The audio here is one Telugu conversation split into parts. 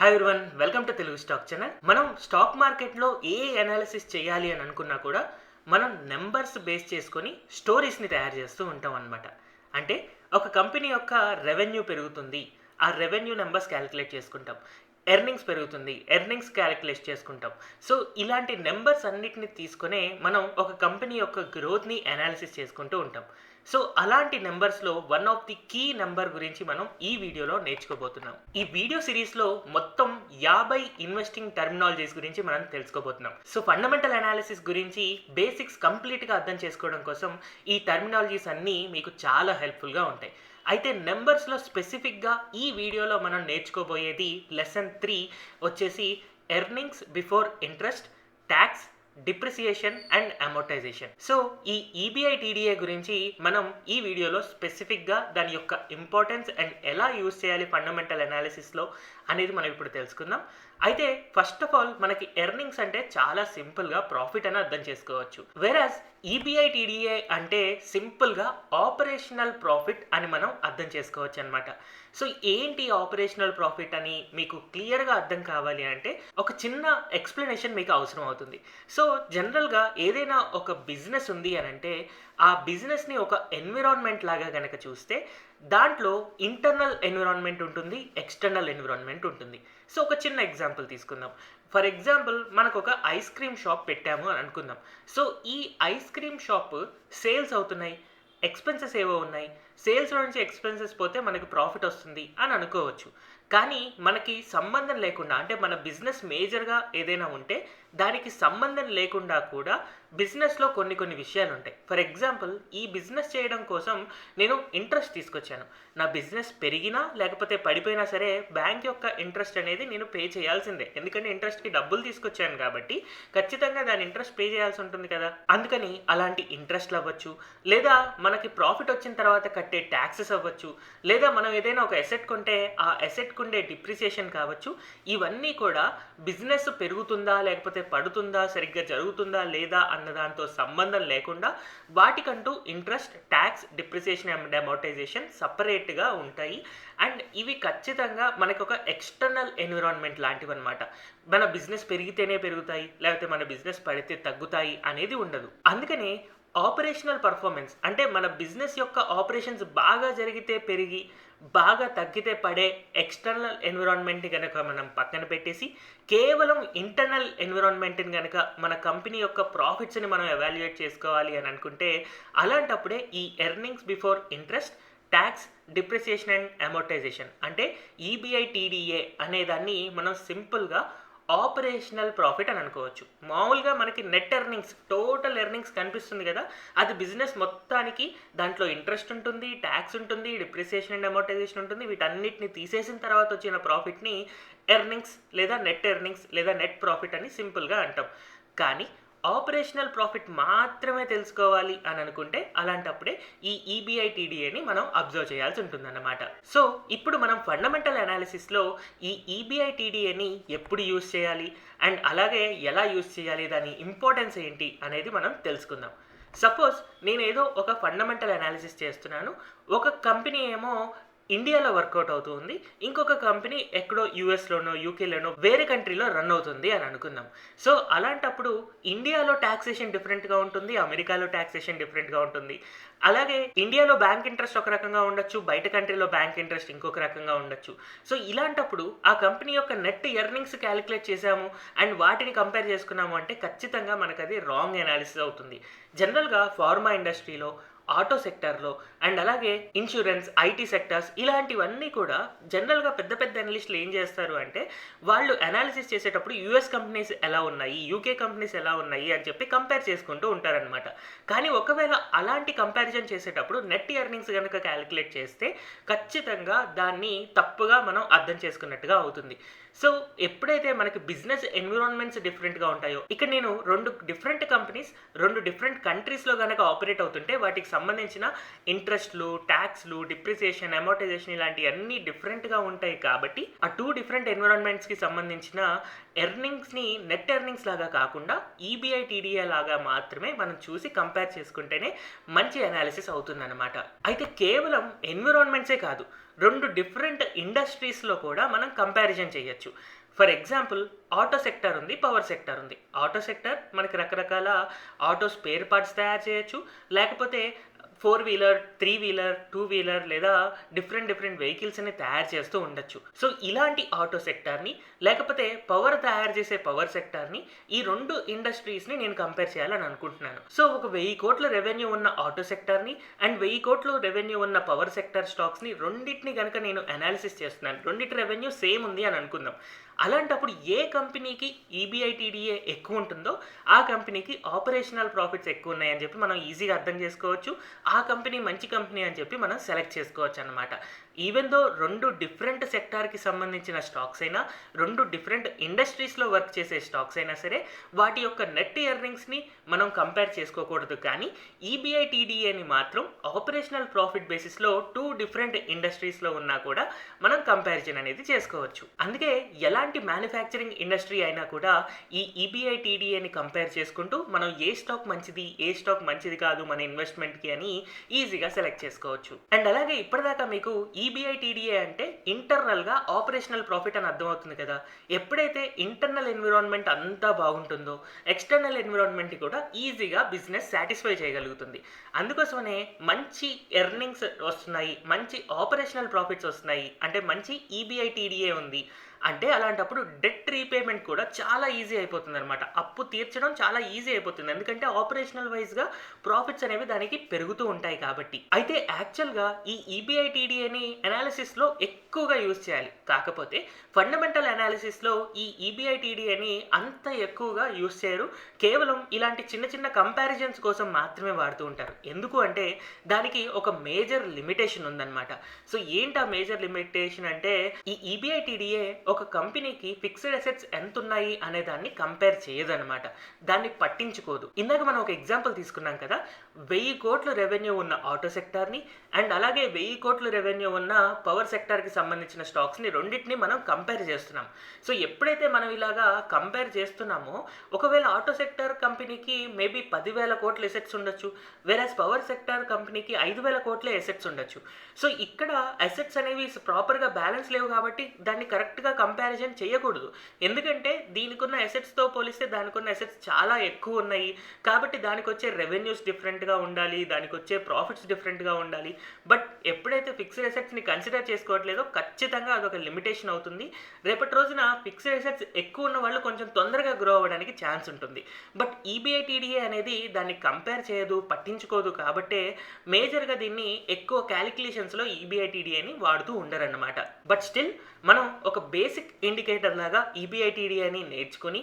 Hi everyone, welcome to Telugu stock channel. మనం స్టాక్ మార్కెట్లో ఏ అనాలిసిస్ చేయాలి అని అనుకున్నా కూడా మనం నెంబర్స్ బేస్ చేసుకొని స్టోరీస్ని తయారు చేస్తూ ఉంటాం అనమాట. అంటే ఒక కంపెనీ యొక్క రెవెన్యూ పెరుగుతుంది, ఆ రెవెన్యూ నెంబర్స్ క్యాలిక్యులేట్ చేసుకుంటాం. ఎర్నింగ్స్ పెరుగుతుంది, ఎర్నింగ్స్ క్యాలిక్యులేట్ చేసుకుంటాం. సో ఇలాంటి నెంబర్స్ అన్నిటిని తీసుకునే మనం ఒక కంపెనీ యొక్క గ్రోత్ని అనాలిసిస్ చేసుకుంటూ ఉంటాం. సో అలాంటి నెంబర్స్లో one of the key number గురించి మనం ఈ వీడియోలో నేర్చుకోబోతున్నాం. ఈ వీడియో సిరీస్లో మొత్తం 50 ఇన్వెస్టింగ్ టర్మినాలజీస్ గురించి మనం తెలుసుకోబోతున్నాం. సో ఫండమెంటల్ అనాలిసిస్ గురించి బేసిక్స్ కంప్లీట్గా అర్థం చేసుకోవడం కోసం ఈ టర్మినాలజీస్ అన్నీ మీకు చాలా హెల్ప్ఫుల్గా ఉంటాయి. అయితే నెంబర్స్లో స్పెసిఫిక్గా ఈ వీడియోలో మనం నేర్చుకోబోయేది లెసన్ 3 వచ్చేసి earnings before interest, tax, depreciation and amortisation. So ఈ ఈబిఐటిడిఏ గురించి మనం ఈ వీడియోలో స్పెసిఫిక్గా దాని యొక్క ఇంపార్టెన్స్ అండ్ ఎలా యూజ్ చేయాలి ఫండమెంటల్ అనాలిసిస్లో అనేది మనం ఇప్పుడు తెలుసుకుందాం. అయితే ఫస్ట్ ఆఫ్ ఆల్ మనకి ఎర్నింగ్స్ అంటే చాలా సింపుల్గా ప్రాఫిట్ అని అర్థం చేసుకోవచ్చు. వెరాజ్ ఈబిఐటిడిఏ అంటే సింపుల్గా ఆపరేషనల్ ప్రాఫిట్ అని మనం అర్థం చేసుకోవచ్చు అనమాట. సో ఏంటి ఆపరేషనల్ ప్రాఫిట్ అని మీకు క్లియర్గా అర్థం కావాలి అంటే ఒక చిన్న ఎక్స్ప్లెనేషన్ మీకు అవసరం అవుతుంది. సో జనరల్గా ఏదైనా ఒక బిజినెస్ ఉంది అని అంటే ఆ బిజినెస్ని ఒక ఎన్విరాన్మెంట్ లాగా కనుక చూస్తే దాంట్లో ఇంటర్నల్ ఎన్విరాన్మెంట్ ఉంటుంది, ఎక్స్టర్నల్ ఎన్విరాన్మెంట్ ఉంటుంది. సో ఒక చిన్న ఎగ్జాంపుల్ తీసుకుందాం. ఫర్ ఎగ్జాంపుల్ మనకు ఒక ఐస్ క్రీమ్ షాప్ పెట్టాము అని అనుకుందాం. సో ఈ ఐస్ క్రీమ్ షాప్ సేల్స్ అవుతున్నాయి, ఎక్స్పెన్సెస్ ఏవో ఉన్నాయి, సేల్స్లో నుంచి ఎక్స్పెన్సెస్ పోతే మనకి ప్రాఫిట్ వస్తుంది అని అనుకోవచ్చు. కానీ మనకి సంబంధం లేకుండా అంటే మన బిజినెస్ మేజర్గా ఏదైనా ఉంటే దానికి సంబంధం లేకుండా కూడా బిజినెస్లో కొన్ని విషయాలు ఉంటాయి. ఫర్ ఎగ్జాంపుల్ ఈ బిజినెస్ చేయడం కోసం నేను ఇంట్రెస్ట్ తీసుకొచ్చాను. నా బిజినెస్ పెరిగినా లేకపోతే పడిపోయినా సరే బ్యాంక్ యొక్క ఇంట్రెస్ట్ అనేది నేను పే చేయాల్సిందే. ఎందుకంటే ఇంట్రెస్ట్కి డబ్బులు తీసుకొచ్చాను కాబట్టి ఖచ్చితంగా దాని ఇంట్రెస్ట్ పే చేయాల్సి ఉంటుంది కదా. అందుకని అలాంటి ఇంట్రెస్ట్లు అవ్వచ్చు, లేదా మనకి ప్రాఫిట్ వచ్చిన తర్వాత కట్టే ట్యాక్సెస్ అవ్వచ్చు, లేదా మనం ఏదైనా ఒక అసెట్ కొంటే ఆ అసెట్కు ఉండే డిప్రిసియేషన్ కావచ్చు. ఇవన్నీ కూడా బిజినెస్ పెరుగుతుందా లేకపోతే పడుతుందా, సరిగ్గా జరుగుతుందా లేదా అన్న దాంతో సంబంధం లేకుండా వాటికంటూ interest, tax, depreciation and amortization సపరేట్గా ఉంటాయి. అండ్ ఇవి ఖచ్చితంగా మనకు ఒక ఎక్స్టర్నల్ ఎన్విరాన్మెంట్ లాంటివి అనమాట. మన బిజినెస్ పెరిగితేనే పెరుగుతాయి, లేకపోతే మన బిజినెస్ పడితే తగ్గుతాయి అనేది ఉండదు. అందుకనే ఆపరేషనల్ పర్ఫార్మెన్స్ అంటే మన బిజినెస్ యొక్క ఆపరేషన్స్ బాగా జరిగితే పెరిగి బాగా తగ్గితే పడే ఎక్స్టర్నల్ ఎన్విరాన్మెంట్ని కనుక మనం పక్కన పెట్టేసి కేవలం ఇంటర్నల్ ఎన్విరాన్మెంట్ని కనుక మన కంపెనీ యొక్క ప్రాఫిట్స్ని మనం ఎవాల్యుయేట్ చేసుకోవాలి అని అనుకుంటే అలాంటప్పుడే ఈ earnings before interest, tax, depreciation and amortisation అంటే ఈబిఐటిడిఏ అనేదాన్ని మనం సింపుల్గా ఆపరేషనల్ ప్రాఫిట్ అని అనుకోవచ్చు. మామూలుగా మనకి నెట్ ఎర్నింగ్స్, టోటల్ ఎర్నింగ్స్ కనిపిస్తుంది కదా, అది బిజినెస్ మొత్తానికి దాంట్లో ఇంట్రెస్ట్ ఉంటుంది, ట్యాక్స్ ఉంటుంది, డిప్రిసియేషన్ అండ్ అమోర్టైజేషన్ ఉంటుంది. వీటన్నిటిని తీసేసిన తర్వాత వచ్చిన ప్రాఫిట్ని ఎర్నింగ్స్ లేదా నెట్ ప్రాఫిట్ అని సింపుల్గా అంటాం. కానీ ఆపరేషనల్ ప్రాఫిట్ మాత్రమే తెలుసుకోవాలి అని అనుకుంటే అలాంటప్పుడే ఈ ఈబిఐటిడిఏని మనం అబ్జర్వ్ చేయాల్సి ఉంటుందన్నమాట. సో ఇప్పుడు మనం ఫండమెంటల్ అనాలిసిస్లో ఈ ఈబిఐటిడిఏని ఎప్పుడు యూజ్ చేయాలి అండ్ అలాగే ఎలా యూజ్ చేయాలి, దాని ఇంపార్టెన్స్ ఏంటి అనేది మనం తెలుసుకుందాం. సపోజ్ నేను ఏదో ఒక ఫండమెంటల్ అనాలిసిస్ చేస్తున్నాను. ఒక కంపెనీ ఏమో ఇండియాలో వర్కౌట్ అవుతుంది, ఇంకొక కంపెనీ ఎక్కడో యూఎస్లోనో యూకేలోనో వేరే కంట్రీలో రన్ అవుతుంది అని అనుకుందాం. సో అలాంటప్పుడు ఇండియాలో ట్యాక్సేషన్ డిఫరెంట్గా ఉంటుంది, అమెరికాలో ట్యాక్సేషన్ డిఫరెంట్గా ఉంటుంది. అలాగే ఇండియాలో బ్యాంక్ ఇంట్రెస్ట్ ఒక రకంగా ఉండొచ్చు, బయట కంట్రీలో బ్యాంక్ ఇంట్రెస్ట్ ఇంకొక రకంగా ఉండొచ్చు. సో ఇలాంటప్పుడు ఆ కంపెనీ యొక్క నెట్ ఎర్నింగ్స్ క్యాలిక్యులేట్ చేసాము అండ్ వాటిని కంపేర్ చేసుకున్నాము అంటే ఖచ్చితంగా మనకు అది రాంగ్ అనాలిసిస్ అవుతుంది. జనరల్గా ఫార్మా ఇండస్ట్రీలో, ఆటో సెక్టార్లో అండ్ అలాగే ఇన్సూరెన్స్, ఐటీ సెక్టార్స్ ఇలాంటివన్నీ కూడా జనరల్గా పెద్ద అనలిస్టులు ఏం చేస్తారు అంటే వాళ్ళు అనాలిసిస్ చేసేటప్పుడు యూఎస్ కంపెనీస్ ఎలా ఉన్నాయి, యూకే కంపెనీస్ ఎలా ఉన్నాయి అని చెప్పి కంపేర్ చేసుకుంటూ ఉంటారనమాట. కానీ ఒకవేళ అలాంటి కంపారిజన్ చేసేటప్పుడు నెట్ ఎర్నింగ్స్ కనుక క్యాలిక్యులేట్ చేస్తే ఖచ్చితంగా దాన్ని తప్పుగా మనం అర్థం చేసుకున్నట్టుగా అవుతుంది. సో ఎప్పుడైతే మనకి బిజినెస్ ఎన్విరాన్మెంట్స్ డిఫరెంట్గా ఉంటాయో, ఇక్కడ నేను 2 డిఫరెంట్ కంపెనీస్ 2 డిఫరెంట్ కంట్రీస్లో కనుక ఆపరేట్ అవుతుంటే వాటికి సంబంధించిన ఇంట్రెస్ట్లు, ట్యాక్స్లు, డిప్రిసియేషన్, అమోర్టైజేషన్ ఇలాంటి అన్నీ డిఫరెంట్గా ఉంటాయి. కాబట్టి ఆ 2 డిఫరెంట్ ఎన్విరాన్మెంట్స్కి సంబంధించిన ఎర్నింగ్స్ని నెట్ ఎర్నింగ్స్ లాగా కాకుండా ఈబిఐటిడిఏ లాగా మాత్రమే మనం చూసి కంపేర్ చేసుకుంటేనే మంచి అనాలిసిస్ అవుతుందన్నమాట. అయితే కేవలం ఎన్విరాన్మెంట్సే కాదు, 2 డిఫరెంట్ ఇండస్ట్రీస్లో కూడా మనం కంపారిజన్ చేయొచ్చు. చేయొచ్చు. ఫర్ ఎగ్జాంపుల్ ఆటో సెక్టర్ ఉంది, పవర్ సెక్టర్ ఉంది. ఆటో సెక్టర్ మనకి రకరకాల ఆటో స్పేర్ పార్ట్స్ తయారు చేయొచ్చు, లేకపోతే 4 వీలర్, 3 వీలర్, 2 వీలర్ లేదా డిఫరెంట్ వెహికల్స్ని తయారు చేస్తూ ఉండొచ్చు. సో ఇలాంటి ఆటో సెక్టార్ని లేకపోతే పవర్ తయారు చేసే పవర్ సెక్టార్ని, ఈ 2 ఇండస్ట్రీస్ని నేను కంపేర్ చేయాలని అనుకుంటున్నాను. సో ఒక 1000 కోట్ల రెవెన్యూ ఉన్న ఆటో సెక్టార్ని అండ్ 1000 కోట్ల రెవెన్యూ ఉన్న పవర్ సెక్టర్ స్టాక్స్ని రెండింటిని కనుక నేను అనాలిసిస్ చేస్తున్నాను. రెండింటి రెవెన్యూ సేమ్ ఉంది అని అనుకుందాం. అలాంటప్పుడు ఏ కంపెనీకి ఈబిఐటీడీఏ ఎక్కువ ఉంటుందో ఆ కంపెనీకి ఆపరేషనల్ ప్రాఫిట్స్ ఎక్కువ ఉన్నాయని చెప్పి మనం ఈజీగా అర్థం చేసుకోవచ్చు. ఆ కంపెనీ మంచి కంపెనీ అని చెప్పి మనం సెలెక్ట్ చేసుకోవచ్చు అన్నమాట. ఈవెన్ దో 2 డిఫరెంట్ సెక్టార్కి సంబంధించిన స్టాక్స్ అయినా, 2 డిఫరెంట్ ఇండస్ట్రీస్లో వర్క్ చేసే స్టాక్స్ అయినా సరే, వాటి యొక్క నెట్ ఎర్నింగ్స్ని మనం కంపేర్ చేసుకోకూడదు. కానీ ఈబిఐటీడీఏని మాత్రం ఆపరేషనల్ ప్రాఫిట్ బేసిస్లో 2 డిఫరెంట్ ఇండస్ట్రీస్లో ఉన్నా కూడా మనం కంపారిజన్ అనేది చేసుకోవచ్చు. అందుకే ఎలాంటి మ్యానుఫ్యాక్చరింగ్ ఇండస్ట్రీ అయినా కూడా ఈ ఈబిఐటీడీఏని కంపేర్ చేసుకుంటూ మనం ఏ స్టాక్ మంచిది, ఏ స్టాక్ మంచిది కాదు మన ఇన్వెస్ట్మెంట్కి అని ఈజీగా సెలెక్ట్ చేసుకోవచ్చు. అండ్ అలాగే ఇప్పటిదాకా మీకు ఈబిఐటీడీఏ అంటే ఇంటర్నల్గా ఆపరేషనల్ ప్రాఫిట్ అని అర్థమవుతుంది కదా. ఎప్పుడైతే ఇంటర్నల్ ఎన్విరాన్మెంట్ అంతా బాగుంటుందో ఎక్స్టర్నల్ ఎన్విరాన్మెంట్ కూడా ఈజీగా బిజినెస్ సాటిస్ఫై చేయగలుగుతుంది. అందుకోసమనే మంచి ఎర్నింగ్స్ వస్తున్నాయి, మంచి ఆపరేషనల్ ప్రాఫిట్స్ వస్తున్నాయి అంటే మంచి ఈబిఐటీడీఏ ఉంది అంటే అలాంటప్పుడు డెట్ రీపేమెంట్ కూడా చాలా ఈజీ అయిపోతుంది అనమాట. అప్పు తీర్చడం చాలా ఈజీ అయిపోతుంది, ఎందుకంటే ఆపరేషనల్ వైజ్గా ప్రాఫిట్స్ అనేవి దానికి పెరుగుతూ ఉంటాయి కాబట్టి. అయితే యాక్చువల్గా ఈ ఈబిఐటీడీఏని అనాలిసిస్లో ఎక్కువగా యూజ్ చేయాలి. కాకపోతే ఫండమెంటల్ అనాలిసిస్లో ఈ ఈబిఐటీడీఏని అంత ఎక్కువగా యూజ్ చేయరు. కేవలం ఇలాంటి చిన్న కంపారిజన్స్ కోసం మాత్రమే వాడుతూ ఉంటారు. ఎందుకు అంటే దానికి ఒక మేజర్ లిమిటేషన్ ఉందన్నమాట. సో ఏంటి ఆ మేజర్ లిమిటేషన్ అంటే ఈ ఈబిఐటీడీఏ ఒక కంపెనీకి ఫిక్స్డ్ అసెట్స్ ఎంత ఉన్నాయి అనే దాన్ని కంపేర్ చేయదన్నమాట, దాన్ని పట్టించుకోదు. ఇందాక మనం ఒక ఎగ్జాంపుల్ తీసుకున్నాం కదా, 1000 కోట్ల రెవెన్యూ ఉన్న ఆటో సెక్టార్ని అండ్ అలాగే 1000 కోట్ల రెవెన్యూ ఉన్న పవర్ సెక్టార్కి సంబంధించిన స్టాక్స్ని రెండింటిని మనం కంపేర్ చేస్తున్నాం. సో ఎప్పుడైతే మనం ఇలాగా కంపేర్ చేస్తున్నామో ఒకవేళ ఆటో సెక్టార్ కంపెనీకి మేబీ 10,000 కోట్ల ఎసెట్స్ ఉండొచ్చు, వేరేస్ పవర్ సెక్టార్ కంపెనీకి 5,000 కోట్ల ఎసెట్స్ ఉండొచ్చు. సో ఇక్కడ అసెట్స్ అనేవి ప్రాపర్గా బ్యాలెన్స్ లేవు కాబట్టి దాన్ని కరెక్ట్గా కంపారిజన్ చేయకూడదు. ఎందుకంటే దీనికి ఉన్న అసెట్స్తో పోలిస్తే దానికి ఉన్న అసెట్స్ చాలా ఎక్కువ ఉన్నాయి కాబట్టి దానికి వచ్చే రెవెన్యూస్ డిఫరెంట్గా ఉండాలి, దానికి వచ్చే ప్రాఫిట్స్ డిఫరెంట్గా ఉండాలి. బట్ ఎప్పుడైతే ఫిక్స్డ్ అసెట్స్ని కన్సిడర్ చేసుకోవట్లేదో ఖచ్చితంగా అదొక లిమిటేషన్ అవుతుంది. రేపటి రోజున ఫిక్స్డ్ అసెట్స్ ఎక్కువ ఉన్న వాళ్ళు కొంచెం తొందరగా గ్రో అవ్వడానికి ఛాన్స్ ఉంటుంది. బట్ ఈబిఐటీడీఏ అనేది దాన్ని కంపేర్ చేయదు, పట్టించుకోదు కాబట్టే మేజర్గా దీన్ని ఎక్కువ క్యాలిక్యులేషన్స్లో ఈబిఐటీడీఏని వాడుతూ ఉండరన్నమాట. బట్ స్టిల్ మనం ఒక బేసిక్ ఇండికేటర్ లాగా ఈబిఐటీడీఏని నేర్చుకొని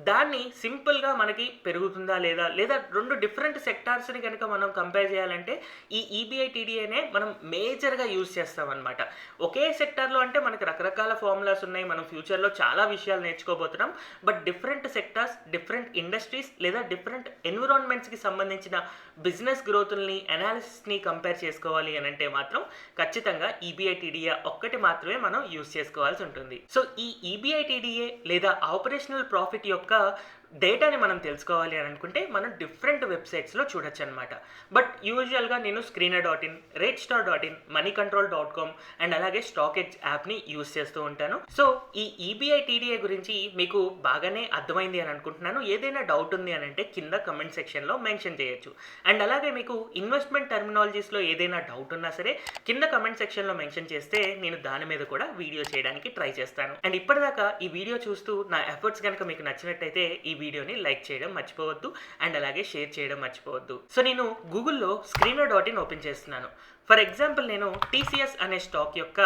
దాన్ని సింపుల్గా మనకి పెరుగుతుందా లేదా 2 డిఫరెంట్ సెక్టార్స్ని కనుక మనం కంపేర్ చేయాలంటే ఈ ఈబిఐటీడీఏనే మనం మేజర్గా యూజ్ చేస్తామన్నమాట. ఒకే సెక్టార్లో అంటే మనకి రకరకాల ఫార్ములాస్ ఉన్నాయి, మనం ఫ్యూచర్లో చాలా విషయాలు నేర్చుకోబోతున్నాం. But different sectors, different industries లేదా డిఫరెంట్ ఎన్విరాన్మెంట్స్కి సంబంధించిన బిజినెస్ గ్రోత్ని, అనాలిసిస్ని కంపేర్ చేసుకోవాలి అని అంటే మాత్రం ఖచ్చితంగా ఈబిఐటీడీఏ ఒక్కటి మాత్రమే మనం యూజ్ చేసుకోవాల్సి ఉంటుంది. సో ఈ ఈబిఐటీడీఏ లేదా ఆపరేషనల్ ప్రాఫిట్ యొక్క డేటాని మనం తెలుసుకోవాలి అని అనుకుంటే మనం డిఫరెంట్ వెబ్సైట్స్లో చూడొచ్చు అనమాట. బట్ యూజువల్గా నేను screener.in, ratestar.in, moneycontrol.com అండ్ అలాగే StockEdge యాప్ని యూజ్ చేస్తూ ఉంటాను. సో ఈ ఈబిఐటీడీఏ గురించి మీకు బాగానే అర్థమైంది అని అనుకుంటున్నాను. ఏదైనా డౌట్ ఉంది అని అంటే కింద కమెంట్ సెక్షన్లో మెన్షన్ చేయొచ్చు. అండ్ అలాగే మీకు ఇన్వెస్ట్మెంట్ టర్మినాలజీస్లో ఏదైనా డౌట్ ఉన్నా సరే కింద కమెంట్ సెక్షన్లో మెన్షన్ చేస్తే నేను దాని మీద కూడా వీడియో చేయడానికి ట్రై చేస్తాను. అండ్ ఇప్పటిదాకా ఈ వీడియో చూస్తూ నా ఎఫర్ట్స్ కనుక మీకు నచ్చినట్టయితే ఈ వీడియోని లైక్ చేయడం మర్చిపోవద్దు అండ్ అలాగే షేర్ చేయడం మర్చిపోవద్దు. సో నేను గూగుల్లో screener.in ఓపెన్ చేస్తున్నాను. ఫర్ ఎగ్జాంపుల్ నేను టీసీఎస్ అనే స్టాక్ యొక్క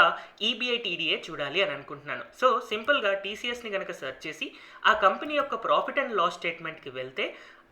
ఈబిఐటీడీఏ చూడాలి అని అనుకుంటున్నాను. సో సింపుల్గా టీసీఎస్ని కనుక సెర్చ్ చేసి ఆ కంపెనీ యొక్క ప్రాఫిట్ అండ్ లాస్ స్టేట్మెంట్కి వెళ్తే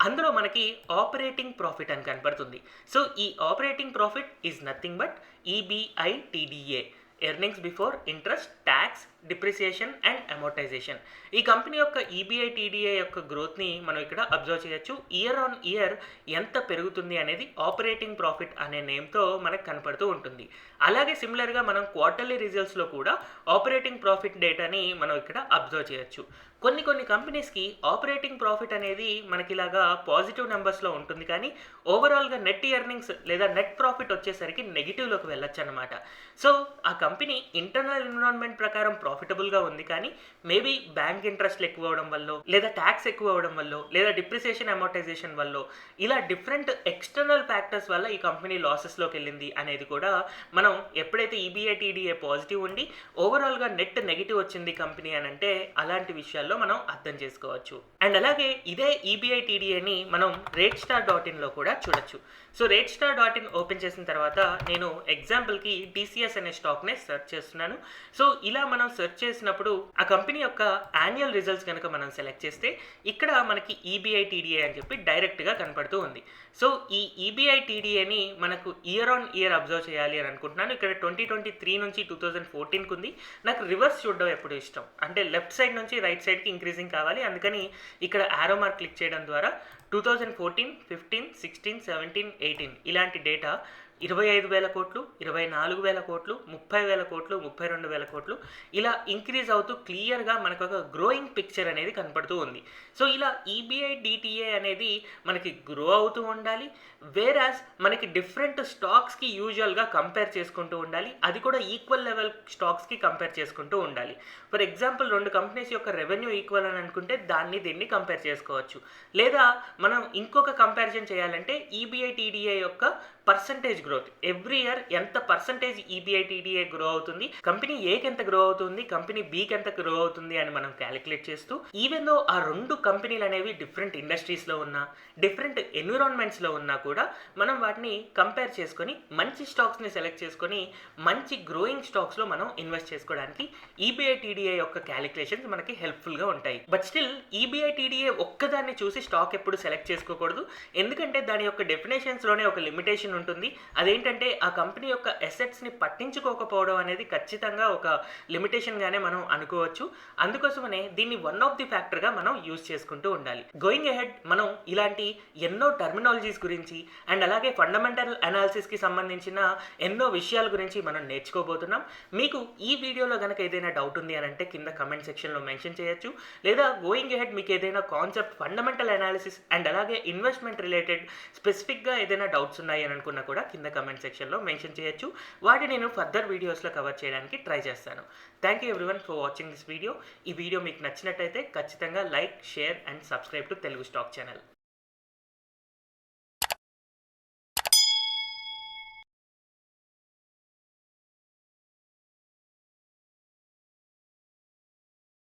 అందులో మనకి ఆపరేటింగ్ ప్రాఫిట్ అని కనపడుతుంది. సో ఈ operating profit is nothing but EBITDA, earnings before interest, tax, depreciation and amortization. ఈ కంపెనీ యొక్క ఈబిఐటీడీఏ యొక్క గ్రోత్ని మనం ఇక్కడ అబ్జర్వ్ చేయొచ్చు. ఇయర్ ఆన్ ఇయర్ ఎంత పెరుగుతుంది అనేది ఆపరేటింగ్ ప్రాఫిట్ అనే నేమ్తో మనకు కనపడుతూ ఉంటుంది. అలాగే సిమిలర్గా మనం క్వార్టర్లీ రిజల్ట్స్లో కూడా ఆపరేటింగ్ ప్రాఫిట్ డేటాని మనం ఇక్కడ అబ్జర్వ్ చేయొచ్చు. కొన్ని కంపెనీస్‌కి ఆపరేటింగ్ ప్రాఫిట్ అనేది మనకిలాగా పాజిటివ్ నంబర్స్‌లో ఉంటుంది. కానీ ఓవరాల్‌గా నెట్ ఎర్నింగ్స్ లేదా నెట్ ప్రాఫిట్ వచ్చేసరికి నెగెటివ్‌లోకి వెళ్ళొచ్చనమాట. సో, ఆ కంపెనీ ఇంటర్నల్ ఎన్విరాన్మెంట్ ప్రకారం ప్రాఫిటబుల్‌గా ఉంది. కానీ మేబీ బ్యాంక్ ఇంట్రెస్ట్‌లు ఎక్కువవ్వడం వల్లో, లేదా టాక్స్ ఎక్కువవ్వడం వల్లో, లేదా డిప్రిసియేషన్, అమోర్టైజేషన్ వల్లో ఇలా డిఫరెంట్ ఎక్స్‌టర్నల్ ఫ్యాక్టర్స్ వల్ల ఈ కంపెనీ లాసెస్‌లోకెళ్ళింది అనేది కూడా మనం ఎప్పుడైతే ఈబీఐ, టీడీఏ పాజిటివ్ ఉండి ఓవరాల్‌గా నెట్ నెగెటివ్ వచ్చింది కంపెనీ అనంటే అలాంటి విషయాల్లో మనం అర్థం చేసుకోవచ్చు. అండ్ అలాగే ఇదే ఈబీఐ, టీడీఏని మనం రేట్‌స్టార్.inలో కూడా చూడొచ్చు. సో, రేట్‌స్టార్.in ఓపెన్ చేసిన తర్వాత నేను ఎగ్జాంపుల్‌కి టీసీఎస్ అనే స్టాక్‌ని సెర్చ్ చేస్తున్నాను. సో, ఇలా మనం సెర్చ్ చేసినప్పుడు ఆ కంపెనీ యొక్క యాన్యువల్ రిజల్ట్స్ గనుక మనం సెలెక్ట్ చేస్తే ఇక్కడ మనకి ఈబీఐ, టీడీఏ అని చెప్పి డైరెక్ట్‌గా కనపడుతూ ఉంది. సో, ఈ ఈబీఐ, టీడీఏని మనకు ఇయర్ ఆన్ ఇయర్ అబ్జర్వ్ చేయాలి అని అనుకుంటున్నాను. ఇక్కడ 2023 నుంచి 2014కి ఉంది. నాకు రివర్స్ చూడడం ఎప్పుడు ఇష్టం. అంటే లెఫ్ట్ సైడ్ నుంచి రైట్ సైడ్‌కి ఇంక్రీజింగ్ కావాలి. అందుకని ఇక్కడ యారో మార్క్ క్లిక్ చేయడం ద్వారా 2014, 15, 16, 17, 18 ఇలాంటి డేటా 25,000 కోట్లు, 24,000 కోట్లు, 30,000 కోట్లు, 32,000 కోట్లు ఇలా ఇంక్రీజ్ అవుతూ క్లియర్‌గా మనకొక గ్రోయింగ్ పిక్చర్ అనేది కనపడుతూ ఉంది. సో, ఇలా ఈబీఐ, డీటీఏ అనేది మనకి గ్రో అవుతూ ఉండాలి. వేరాజ్ మనకి డిఫరెంట్ స్టాక్స్‌కి యూజువల్‌గా కంపేర్ చేసుకుంటూ ఉండాలి. అది కూడా ఈక్వల్ లెవెల్ స్టాక్స్‌కి కంపేర్ చేసుకుంటూ ఉండాలి. ఫర్ ఎగ్జాంపుల్ 2 కంపెనీస్ యొక్క రెవెన్యూ ఈక్వల్ అని అనుకుంటే దీన్ని కంపేర్ చేసుకోవచ్చు. లేదా మనం ఇంకొక కంపారిజన్ చేయాలంటే ఈబీఐ, టీడీఏ యొక్క పర్సెంటేజ్ గ్రోత్ ఎవ్రీ ఇయర్ ఎంత పర్సెంటేజ్ ఈబీఐ, టీడీఏ గ్రో అవుతుంది, కంపెనీ ఏకి ఎంత గ్రో అవుతుంది, కంపెనీ బీకి ఎంత గ్రో అవుతుంది అని మనం క్యాలిక్యులేట్ చేస్తూ ఈవెన్ దో ఆ 2 కంపెనీలు అనేవి డిఫరెంట్ ఇండస్ట్రీస్‌లో ఉన్నా, డిఫరెంట్ ఎన్విరాన్మెంట్స్‌లో ఉన్నా కూడా మనం వాటిని కంపేర్ చేసుకొని మంచి స్టాక్స్‌ని సెలెక్ట్ చేసుకొని మంచి గ్రోయింగ్ స్టాక్స్‌లో మనం ఇన్వెస్ట్ చేసుకోవడానికి ఈబీఐ, టీడీఏ యొక్క క్యాలిక్యులేషన్స్ మనకి హెల్ప్‌ఫుల్‌గా ఉంటాయి. బట్ స్టిల్ ఈబీఐ, టీడీఏ ఒక్కదాన్ని చూసి స్టాక్ ఎప్పుడు సెలెక్ట్ చేసుకోకూడదు. ఎందుకంటే దాని యొక్క డెఫినేషన్స్‌లోనే ఒక లిమిటేషన్ ఉంటుంది. అదేంటంటే ఆ కంపెనీ యొక్క అసెట్స్‌ని పట్టించుకోకపోవడం అనేది ఖచ్చితంగా ఒక లిమిటేషన్ గానే మనం అనుకోవచ్చు. అందుకోసమనే దీన్ని వన్ ఆఫ్ ది ఫ్యాక్టర్‌గా మనం యూజ్ చేసుకుంటూ ఉండాలి. గోయింగ్ అహెడ్ మనం ఇలాంటి ఎన్నో టర్మినాలజీస్ గురించి అండ్ అలాగే ఫండమెంటల్ అనాలిసిస్‌కి సంబంధించిన ఎన్నో విషయాల గురించి మనం నేర్చుకోబోతున్నాం. మీకు ఈ వీడియోలో గనక ఏదైనా డౌట్ ఉంది అని అంటే కింద కామెంట్ సెక్షన్‌లో మెన్షన్ చేయొచ్చు. లేదా గోయింగ్ అహెడ్ మీకు ఏదైనా కాన్సెప్ట్ ఫండమెంటల్ అనాలిసిస్ అండ్ అలాగే ఇన్వెస్ట్మెంట్ రిలేటెడ్ స్పెసిఫిక్‌గా ఏదైనా డౌట్స్ ఉన్నాయి అని అనుకున్నా కూడా కింద కామెంట్ సెక్షన్‌లో మెన్షన్ చేయొచ్చు. వాటిని నేను ఫర్దర్ వీడియోస్‌లో కవర్ చేయడానికి ట్రై చేస్తాను. Thank you everyone for watching this video. ఈ వీడియో మీకు నచ్చినట్టయితే ఖచ్చితంగా like, share and subscribe to Telugu stock channel.